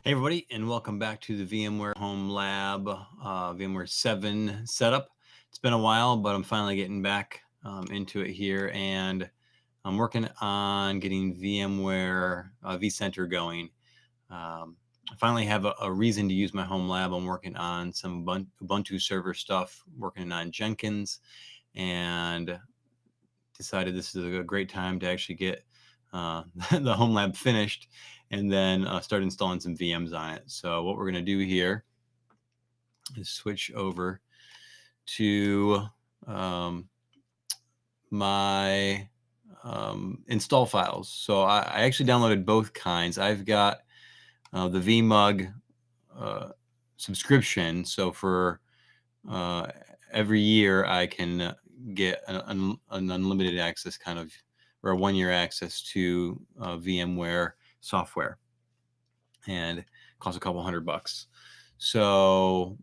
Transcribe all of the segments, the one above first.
Hey everybody, and welcome back to the VMware Home Lab VMware 7 setup. It's been a while, but I'm finally getting back into it here, and I'm working on getting VMware vCenter going. I finally have a reason to use my home lab. I'm working on some Ubuntu server stuff, working on Jenkins, and decided this is a great time to actually get the home lab finished and then start installing some VMs on it. So what we're going to do here is switch over to my install files. So I actually downloaded both kinds. I've got the VMUG subscription. So for every year I can get an unlimited access kind of, or a 1-year access to VMware software, and it costs a couple $100. So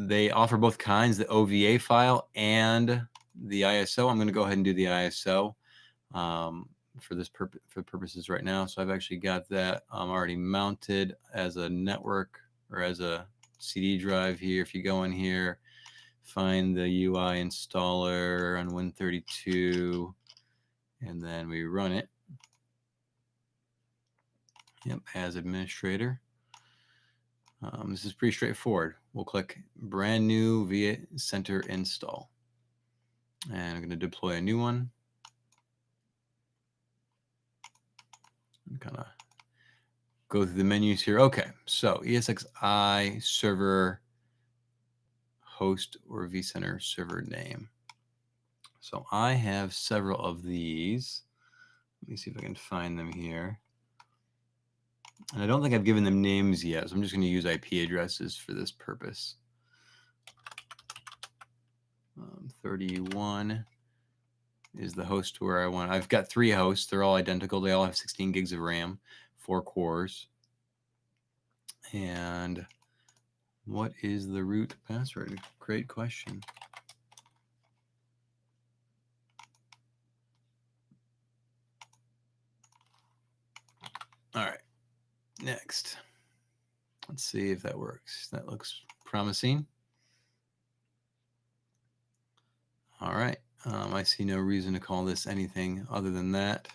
they offer both kinds, the OVA file and the ISO. I'm going to go ahead and do the ISO for purposes right now. So I've actually got that already mounted as a network or as a CD drive here. If you go in here, find the UI installer on Win32, and then we run it. Yep, as administrator. This is pretty straightforward. We'll click brand new vCenter install, and I'm going to deploy a new one. And kind of go through the menus here. Okay, so ESXi server host or vCenter server name. So I have several of these. Let me see if I can find them here. And I don't think I've given them names yet, so I'm just going to use IP addresses for this purpose. 31 is the host where I want. I've got 3 hosts. They're all identical. They all have 16 gigs of RAM, 4 cores. And what is the root password? Great question. All right, next. Let's see if that works. That looks promising. All right, I see no reason to call this anything other than that.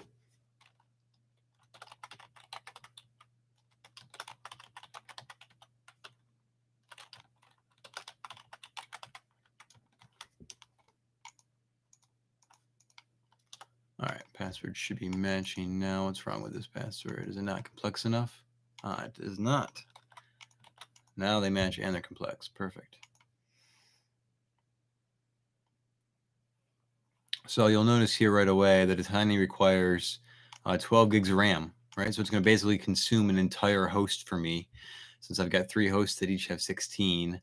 All right, password should be matching now. What's wrong with this password? Is it not complex enough? It is not. Now they match and they're complex. Perfect. So you'll notice here right away that it only requires 12 gigs of RAM, right? So it's going to basically consume an entire host for me, since I've got 3 hosts that each have 16.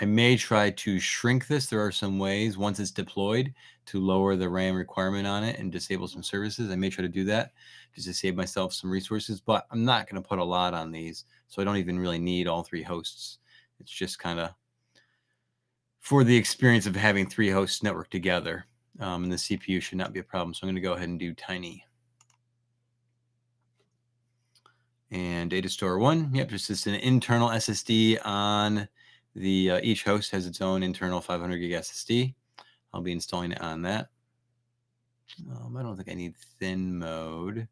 I may try to shrink this. There are some ways, once it's deployed, to lower the RAM requirement on it and disable some services. I may try to do that just to save myself some resources, but I'm not going to put a lot on these, so I don't even really need all 3 hosts. It's just kind of for the experience of having 3 hosts networked together, and the CPU should not be a problem. So I'm going to go ahead and do tiny. And data store 1, yep, just an internal SSD on the each host has its own internal 500 gig SSD. I'll be installing it on that. I don't think I need thin mode.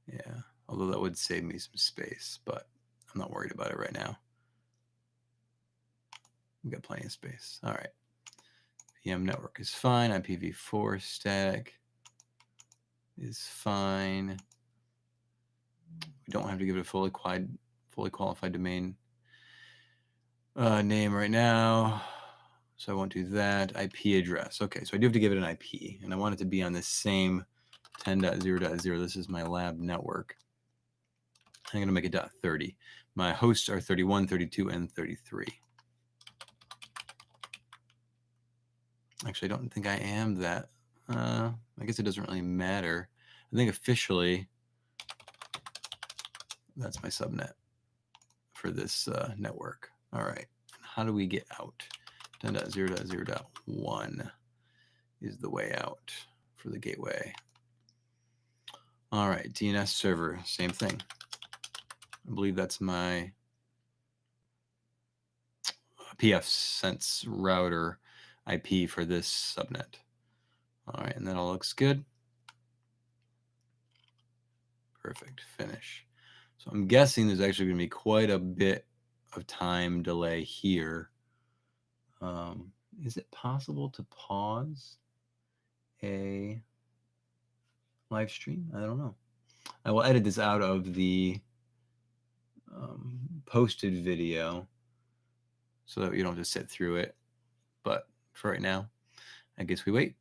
Yeah, although that would save me some space, but I'm not worried about it right now. We've got plenty of space. All right. VM network is fine. IPv4 static is fine. We don't have to give it a fully qualified domain name right now, so I won't do that. IP address. Okay, so I do have to give it an IP, and I want it to be on this same 10.0.0. This is my lab network. I'm going to make it .30. My hosts are 31, 32, and 33. Actually, I don't think I am that. I guess it doesn't really matter. I think officially that's my subnet for this network. All right. How do we get out? 10.0.0.1 is the way out for the gateway. All right, DNS server, same thing. I believe that's my pfSense router IP for this subnet. All right, and that all looks good. Perfect, finish. So I'm guessing there's actually going to be quite a bit of time delay here. Is it possible to pause a live stream? I don't know. I will edit this out of the posted video so that you don't just sit through it. But for right now, I guess we wait.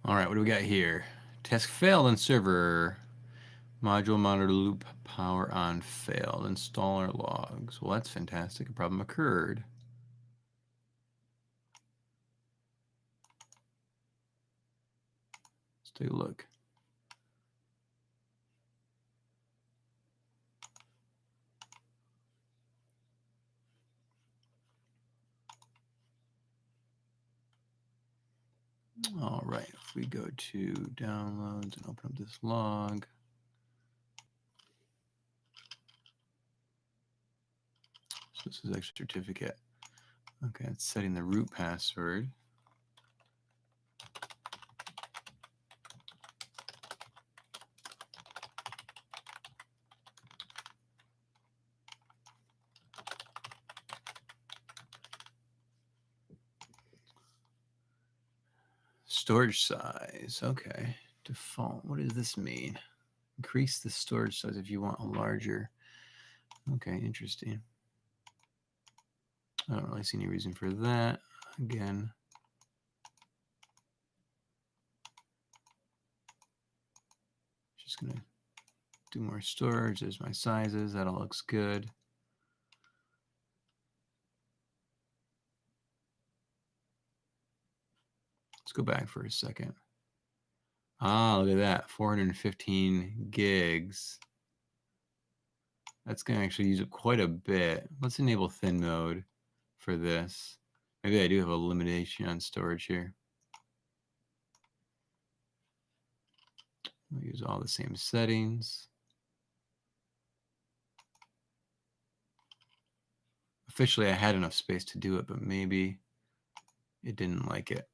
All right, what do we got here? Task failed on server. Module monitor loop power on failed. Installer logs. Well, that's fantastic. A problem occurred. Let's take a look. All right, if we go to downloads and open up this log. So this is extra certificate. Okay, it's setting the root password. Storage size, okay. Default, what does this mean? Increase the storage size if you want a larger. Okay, interesting. I don't really see any reason for that. Again, just gonna do more storage. There's my sizes. That all looks good. Let's go back for a second. Ah, look at that, 415 gigs. That's gonna actually use up quite a bit. Let's enable thin mode for this. Maybe I do have a limitation on storage here. We'll use all the same settings. Officially, I had enough space to do it, but maybe it didn't like it.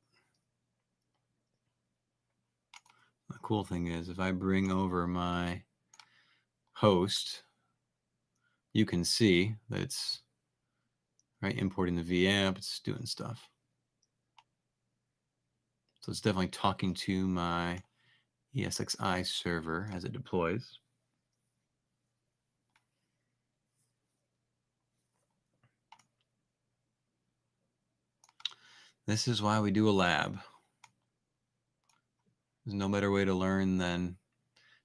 The cool thing is, if I bring over my host, you can see that it's right importing the VM, it's doing stuff. So it's definitely talking to my ESXi server as it deploys. This is why we do a lab. There's no better way to learn than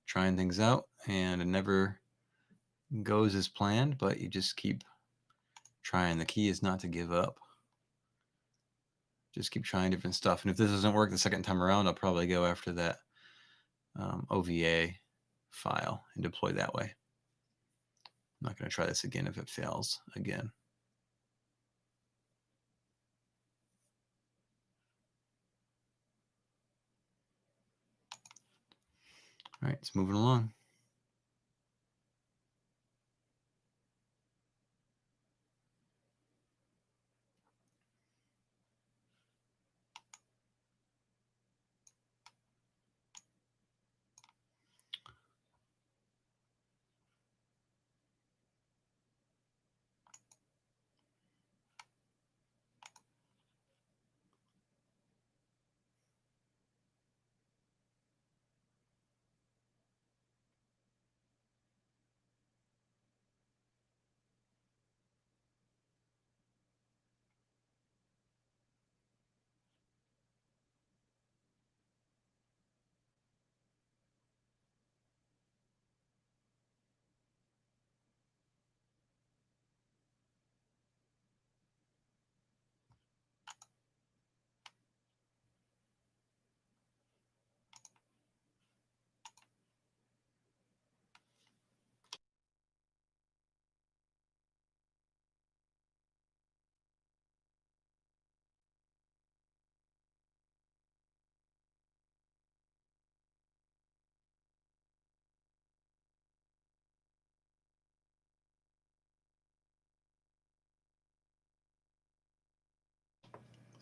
trying things out, and it never goes as planned, but you just keep trying. The key is not to give up. Just keep trying different stuff. And if this doesn't work the second time around, I'll probably go after that OVA file and deploy that way. I'm not going to try this again if it fails again. All right, it's moving along.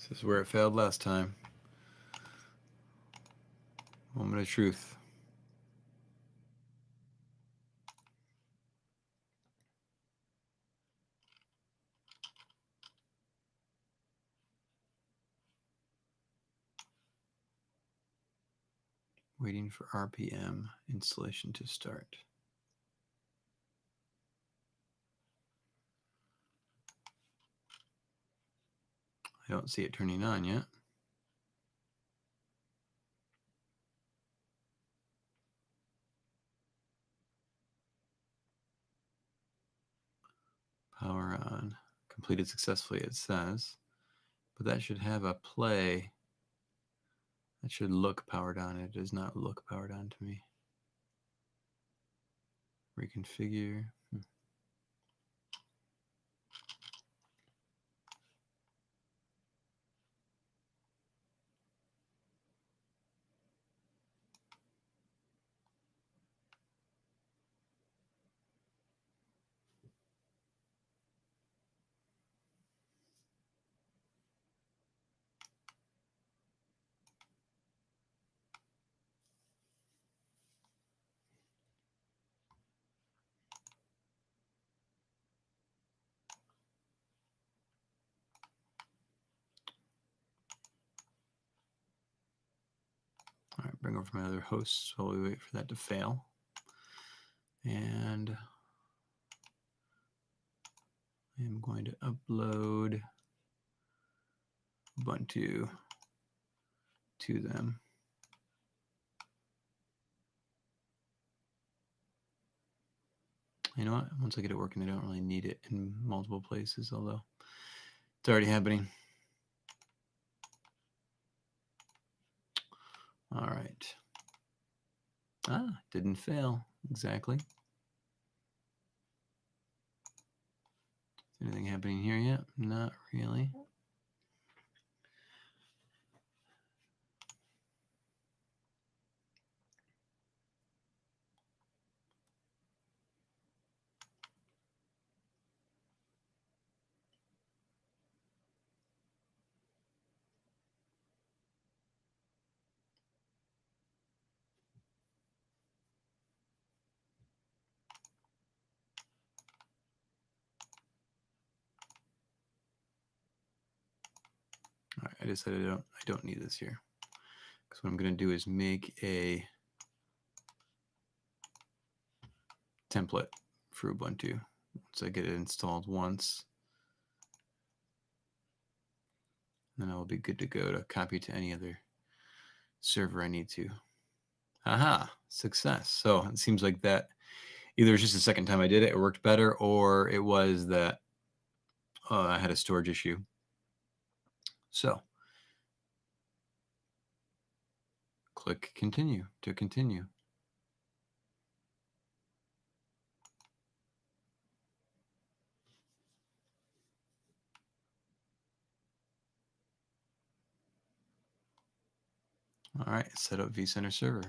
This is where it failed last time. Moment of truth. Waiting for RPM installation to start. I don't see it turning on yet. Power on. Completed successfully, it says. But that should have a play. That should look powered on. It does not look powered on to me. Reconfigure. All right, bring over my other hosts while we wait for that to fail. And I'm going to upload Ubuntu to them. You know what? Once I get it working, I don't really need it in multiple places, although it's already happening. All right. Didn't fail. Exactly. Is anything happening here yet? Not really. All right, I decided I don't need this here. Because what I'm going to do is make a template for Ubuntu. Once I get it installed once, then I'll be good to go to copy to any other server I need to. Aha, success. So it seems like that either it's just the second time I did it, it worked better, or it was that I had a storage issue. So click continue to continue. All right, set up vCenter Server.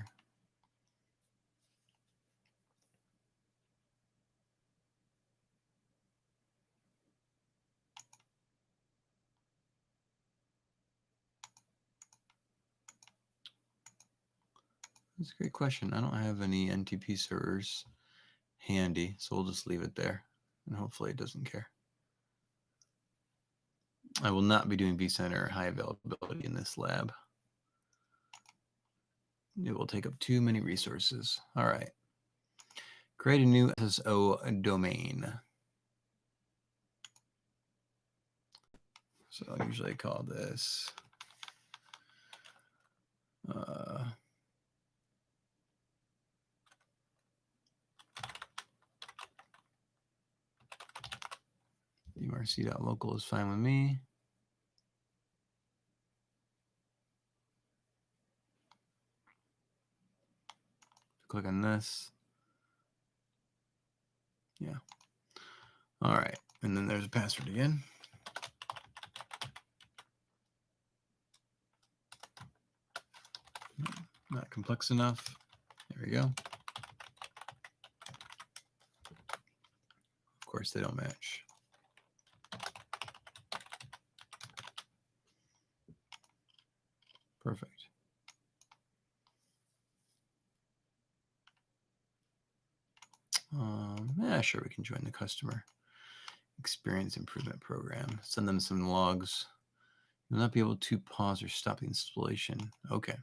That's a great question. I don't have any NTP servers handy, so we'll just leave it there, and hopefully it doesn't care. I will not be doing vCenter high availability in this lab. It will take up too many resources. All right. Create a new SSO domain. So I usually call this DMRC.local is fine with me. Click on this. Yeah. All right. And then there's a password again. Not complex enough. There we go. Of course, they don't match. Perfect. Yeah, sure, we can join the customer experience improvement program. Send them some logs. You'll not be able to pause or stop the installation. Okay.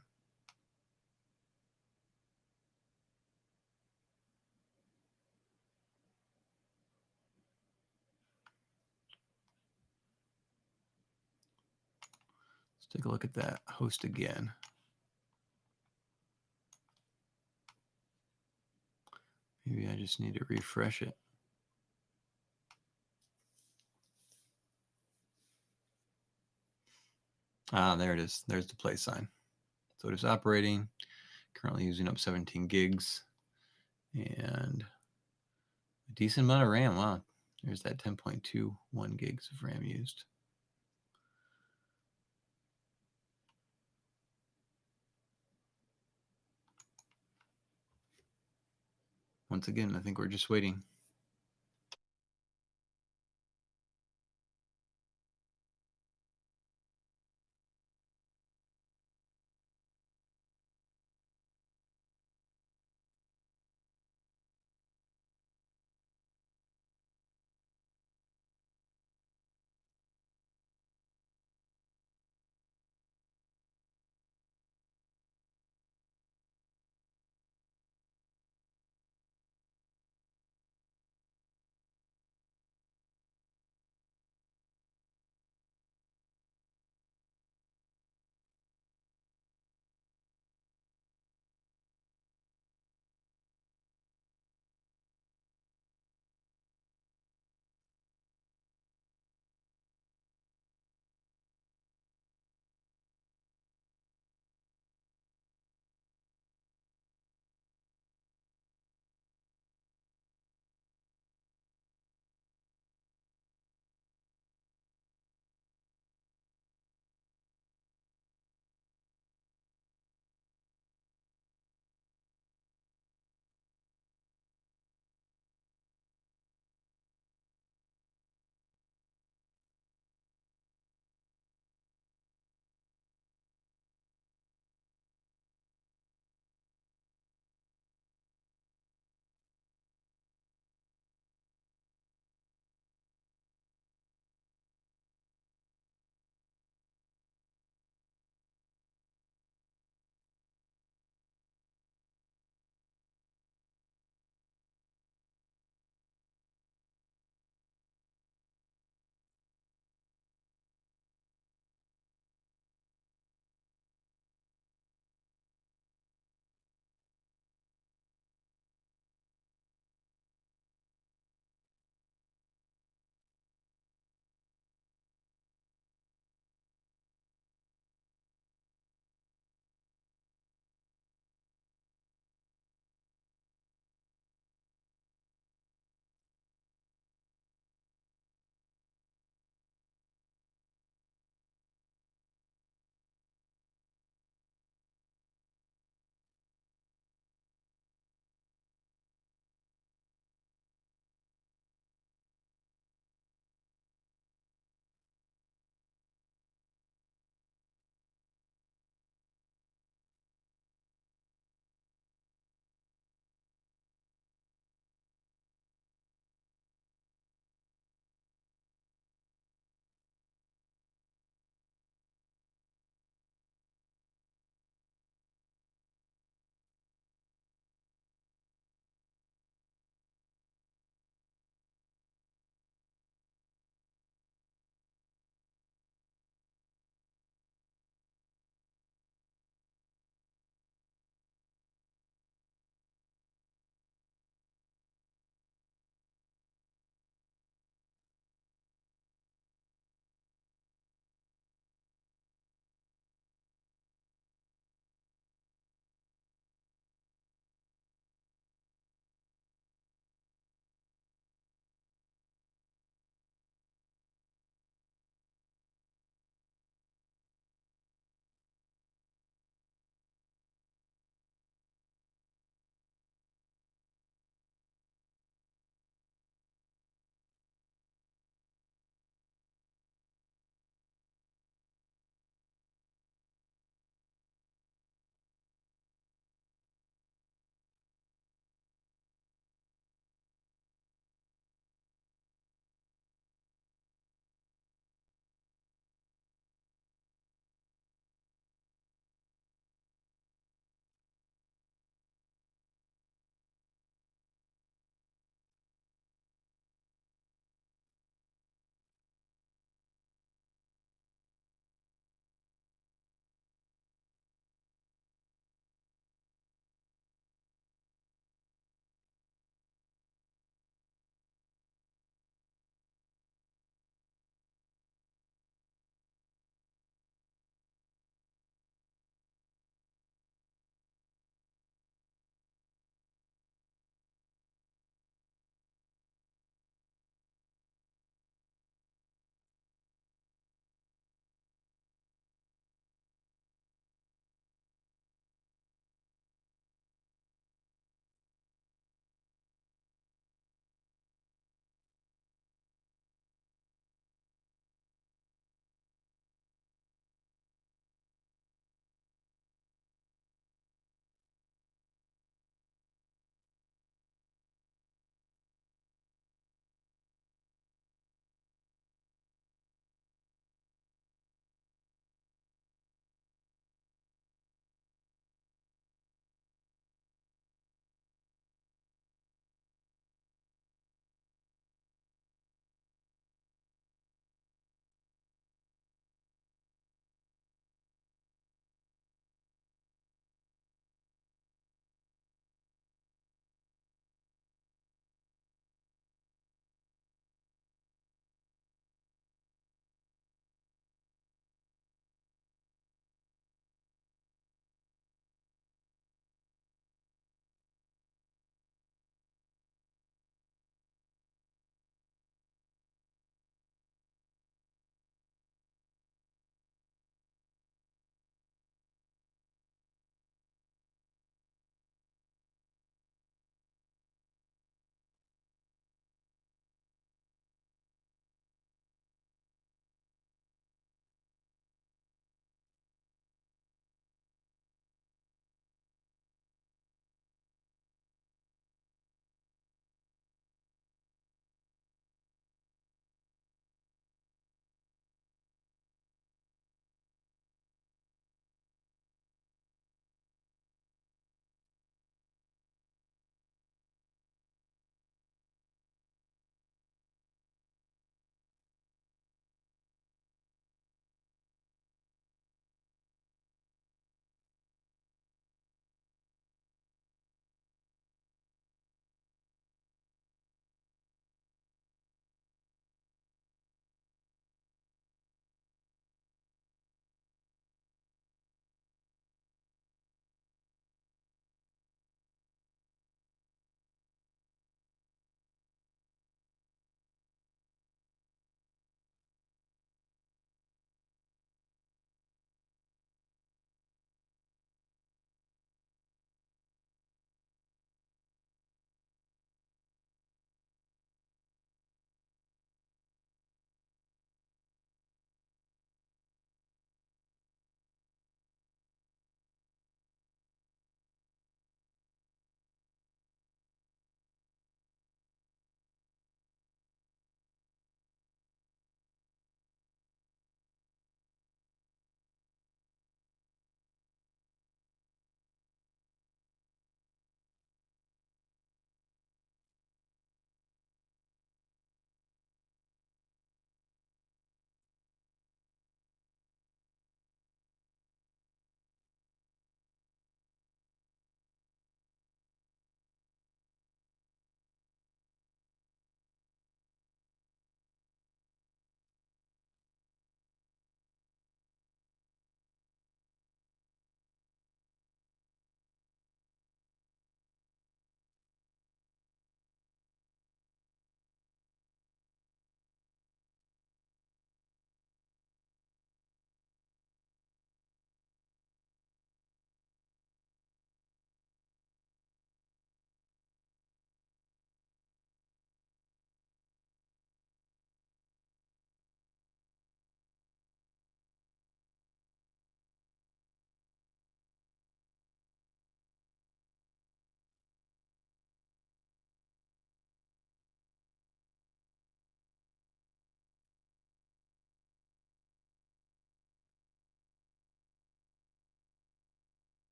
Let's take a look at that host again. Maybe I just need to refresh it. Ah, there it is. There's the play sign. So it is operating, currently using up 17 gigs and a decent amount of RAM. Wow, there's that 10.21 gigs of RAM used. Once again, I think we're just waiting.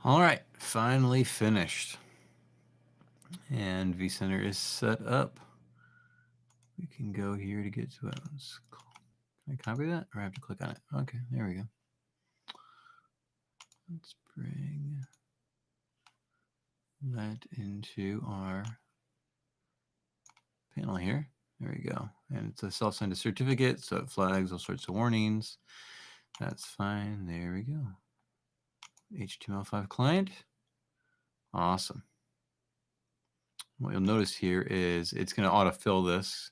All right, finally finished. And vCenter is set up. We can go here to get to it. Can I copy that or I have to click on it? Okay, there we go. Let's bring that into our panel here. There we go. And it's a self-signed certificate, so it flags all sorts of warnings. That's fine. There we go. HTML5 client. Awesome. What you'll notice here is it's going to autofill this.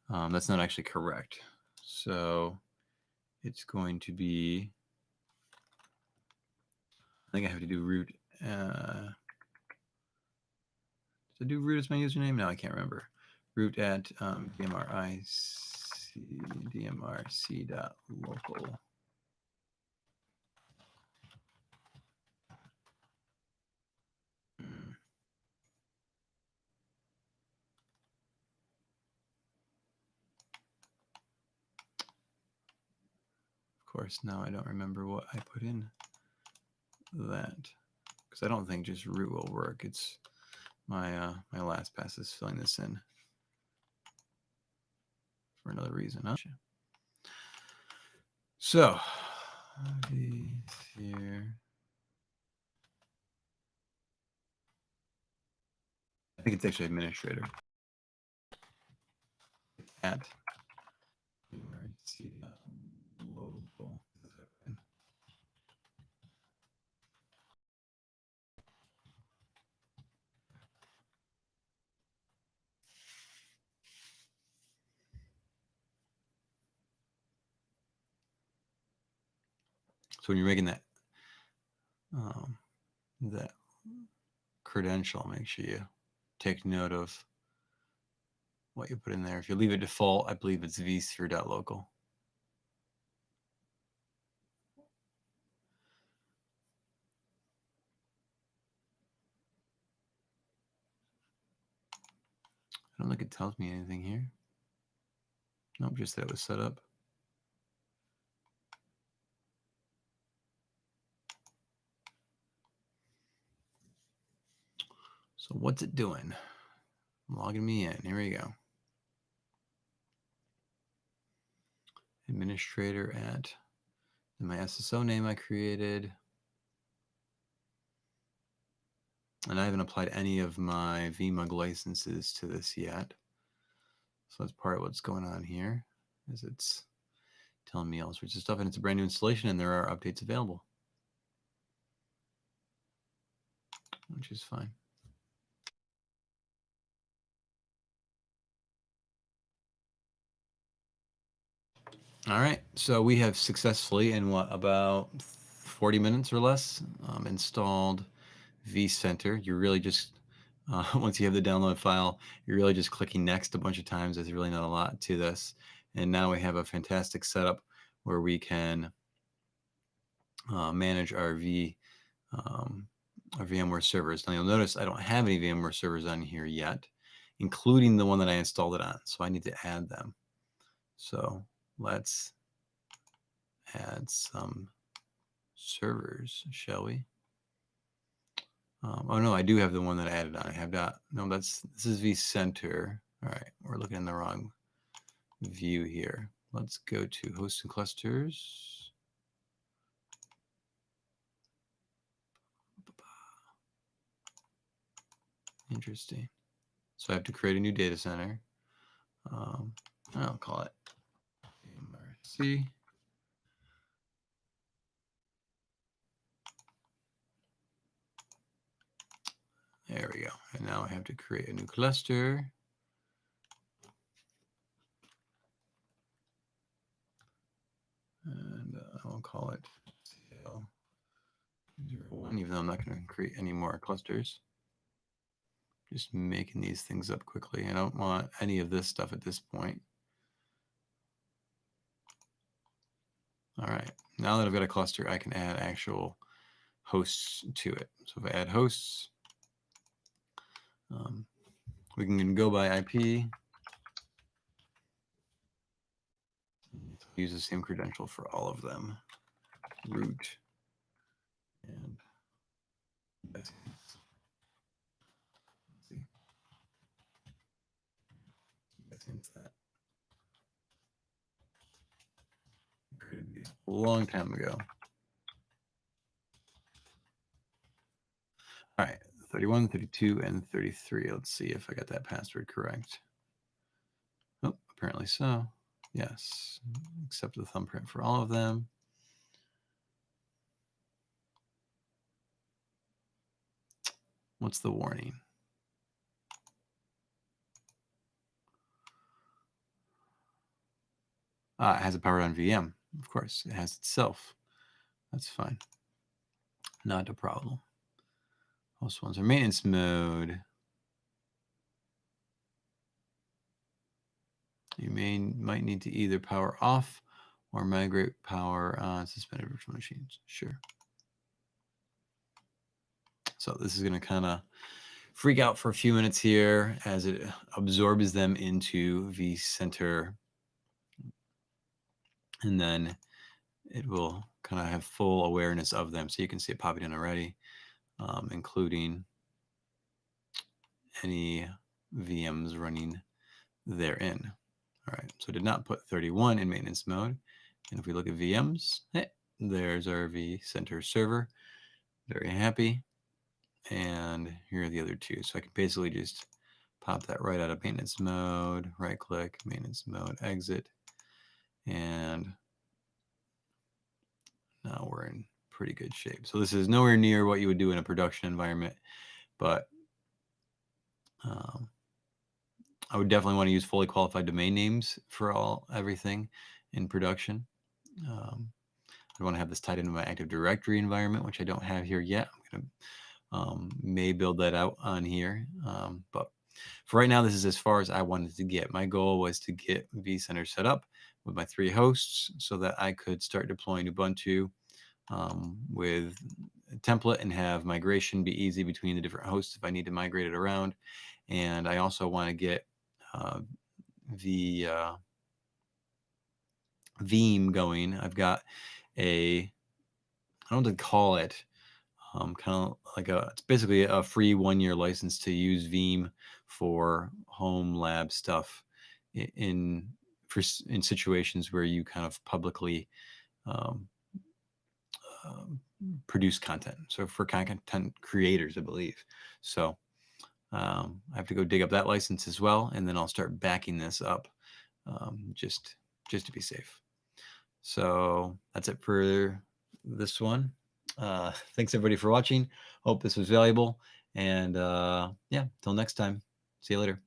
That's not actually correct. So it's going to be, I think I have to do root. To do root as my username? No, I can't remember. Root at dmrc.local. Of course, now I don't remember what I put in that, because I don't think just root will work. It's my my LastPass is filling this in for another reason. Huh? So here, I think it's actually administrator at local. So when you're making that that credential, make sure you take note of what you put in there. If you leave it default, I believe it's vsphere.local. I don't think it tells me anything here. Nope, just that it was set up. So what's it doing? Logging me in. Here we go. Administrator at my SSO name I created. And I haven't applied any of my vmug licenses to this yet. So that's part of what's going on here, is it's telling me all sorts of stuff, and it's a brand new installation and there are updates available, which is fine. All right, so we have successfully, in what, about 40 minutes or less, installed vCenter. You're really just, once you have the download file, you're really just clicking next a bunch of times. There's really not a lot to this. And now we have a fantastic setup where we can manage our VMware servers. Now you'll notice I don't have any VMware servers on here yet, including the one that I installed it on. So I need to add them. So let's add some servers, shall we? Oh no, I do have the one that I added on. I have not. No, this is vCenter. All right, we're looking in the wrong view here. Let's go to hosts and clusters. Interesting. So I have to create a new data center. I'll call it MRC. There we go. And now I have to create a new cluster. And I'll call it CL01, even though I'm not going to create any more clusters. Just making these things up quickly. I don't want any of this stuff at this point. All right, now that I've got a cluster, I can add actual hosts to it. So if I add hosts, we can go by IP. Use the same credential for all of them. Root and Let's see. Into that. A long time ago. All right, 31, 32, and 33. Let's see if I got that password correct. Oh, apparently so. Yes, accept the thumbprint for all of them. What's the warning? It has a powered on VM. Of course, it has itself. That's fine. Not a problem. Host ones are maintenance mode. You might need to either power off or migrate power on suspended virtual machines. Sure. So this is going to kind of freak out for a few minutes here as it absorbs them into vCenter. And then it will kind of have full awareness of them. So you can see it popping in already, including any VMs running therein. All right, so did not put 31 in maintenance mode. And if we look at VMs, hey, there's our vCenter server. Very happy. And here are the other two. So I can basically just pop that right out of maintenance mode, right click, maintenance mode, exit. And now we're in pretty good shape. So this is nowhere near what you would do in a production environment, but I would definitely want to use fully qualified domain names for everything in production. I want to have this tied into my Active Directory environment, which I don't have here yet. I'm going to may build that out on here, but for right now, this is as far as I wanted to get. My goal was to get vCenter set up with my 3 hosts so that I could start deploying Ubuntu with a template and have migration be easy between the different hosts if I need to migrate it around. And I also want to get the Veeam going. I've got I don't know what to call it, kind of like it's basically a free 1-year license to use Veeam for home lab stuff in situations where you kind of publicly produce content. So for content creators, I believe. So I have to go dig up that license as well, and then I'll start backing this up just to be safe. So that's it for this one. Thanks everybody for watching. Hope this was valuable. And yeah, till next time. See you later.